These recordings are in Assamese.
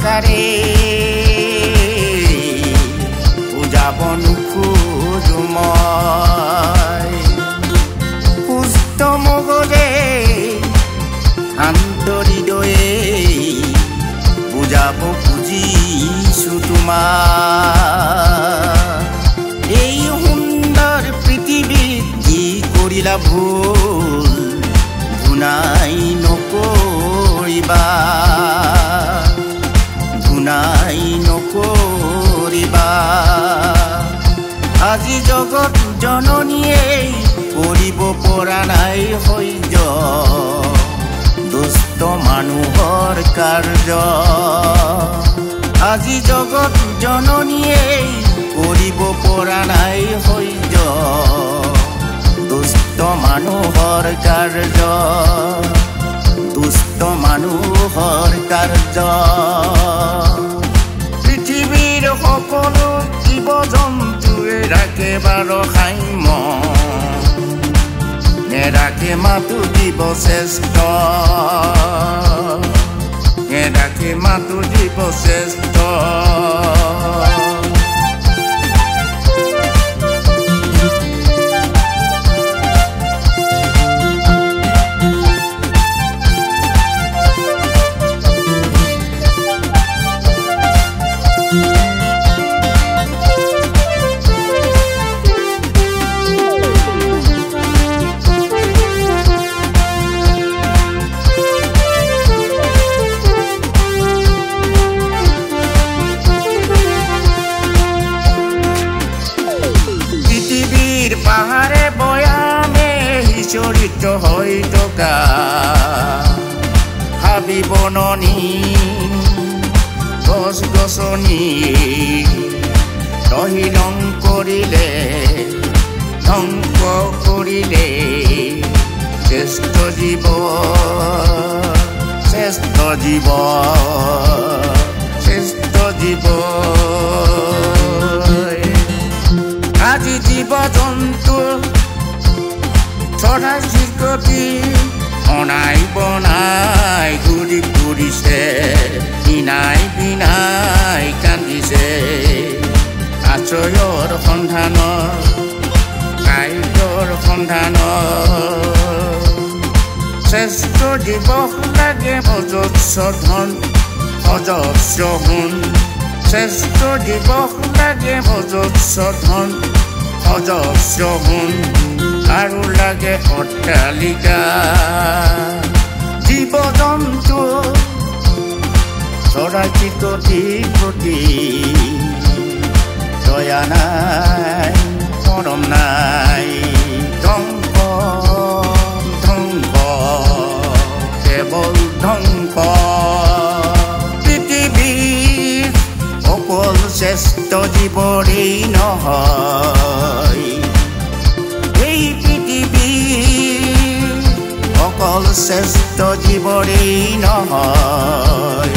আকারে বুজাব নোখোজো মই সুস্থ মগজে শান্ত হৃদয়ে বুজাব খুজিছো তোমাক এই সুন্দৰ পৃথিৱীত কি কৰিলা ভুল গুনাই নকৰিবা গুনাই নকৰিবা আজি জগত জননীয়ে কৰিব পৰা নাই সহ্য দুষ্ট মানুহৰ কাৰ্য আজি জগত জননীয়ে কৰিব পৰা নাই সহ্য দুষ্ট মানুহৰ কাৰ্য দুষ্ট মানুহৰ কাৰ্য পৃথিৱীৰ সকলো জীৱ জন্তুৱে ৰাখে বাৰ খাইম নেৰাখে মাতো জীৱ শ্ৰেষ্ঠ নেৰাখে মাতো জীৱ শ্ৰেষ্ঠ পাহাৰে বয়ামে সিঁচৰিত হৈ থকা হাবি বননি গছ গছনি তহিলং কৰিলে ধ্বংস কৰিলে শ্ৰেষ্ঠ জীৱ শ্ৰেষ্ঠ জীৱ শ্ৰেষ্ঠ জীৱ আজি জীৱ জন্তু চৰাই চিৰিকটি অনাই বনাই ঘূৰি ফুৰিছে বিনাই বিনাই কান্দিছে আশ্ৰয়ৰ সন্ধানত খাদ্যৰ সন্ধানত শ্ৰেষ্ঠ জীৱক লাগে অজস্ৰ ধন অজস্ৰ গুণ শ্ৰেষ্ঠ জীৱক লাগে অজস্ৰ ধন অজস্ৰ গুণ আৰু লাগে অট্টালিকা জীৱ জন্তু চৰাই চিৰিকটিৰ প্ৰতি দয়া নাই মৰম নাই ধ্বংস ধ্বংস কেৱল ধ্বংস পৃথিৱীৰ অকল শ্ৰেষ্ঠ জীৱৰেই নহয় এই পৃথিৱীৰ অকল শ্ৰেষ্ঠ জীৱৰেই নহয়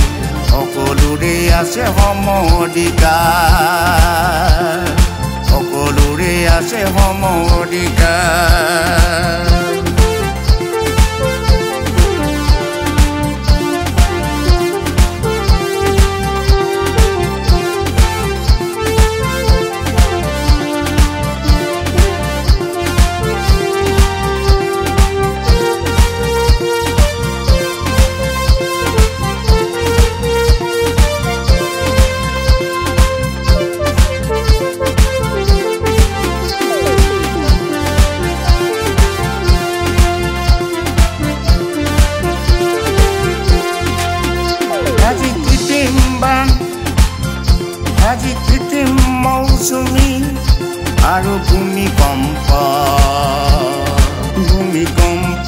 সকলোৰে আছে সম অধিকাৰ সকলোৰে আছে সম অধিকাৰ আজি কৃত্ৰিম মৌচুমী আৰু ভূমিকম্প ভূমিকম্প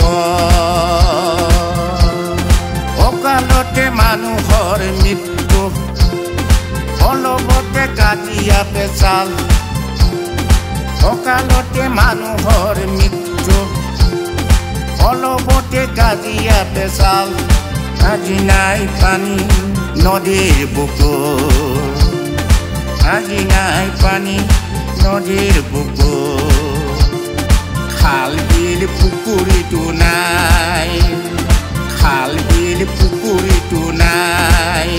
অকালতে মানুহৰ মৃত্যু অলপতে কাজিয়া পেচাল অকালতে মানুহৰ মৃত্যু অলপতে কাজিয়া পেচাল আজি নাই পানী নদীৰ বুকুত আজি নাই পানী নদীৰ বুকুত খাল বিল পুখুৰীটো নাই খাল বিল পুখুৰীটো নাই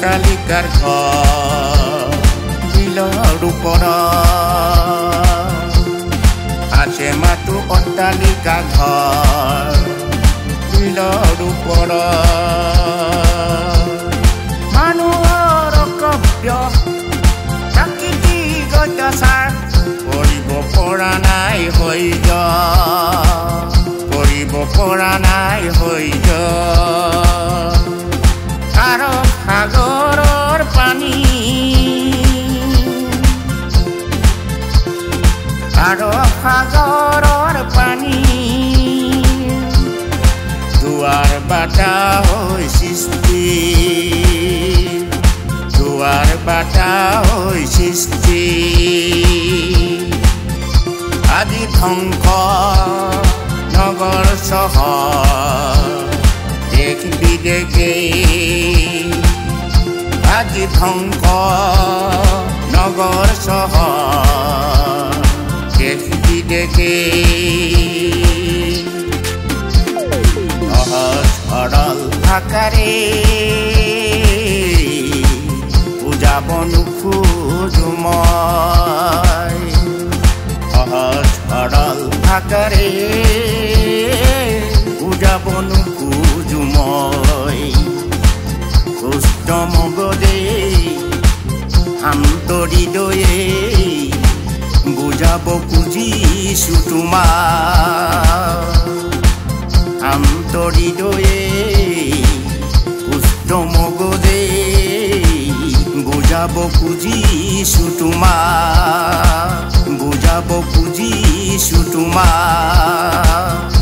অট্টালিকাৰ ঘৰ বিলৰ ওপৰত আছে মাথো অট্টালিকা ঘৰ বিলৰ ওপৰত মানুহৰ কব্য প্ৰাকৃতিক অত্যাচাৰ কৰিব পৰা নাই হৈ কৰিব পৰা নাই হৈ আৰৱ সাগৰৰ পানী আৰৱ সাগৰৰ পানী দুৱাৰ বাটা হৈ সৃষ্টি দুৱাৰ বাটা হৈ সৃষ্টি আজি ধ্বংস নগৰ চহৰ দেশ বিদেশে আজি ধ্বংস নগৰ চহৰ দেশ বিদেশে সহজ সৰল ভাষাৰে বুজাব নোখোজো মই সহজ সৰল ভাষাৰে বুজাব নোখোজো মই সুস্থ মগজে শান্ত হৃদয়ে বুজাব খুজিছো তোমাক শান্ত হৃদয়ে সুস্থ মগজে বুজাব খুজিছো তোমাক বুজাব খুজিছো তোমাক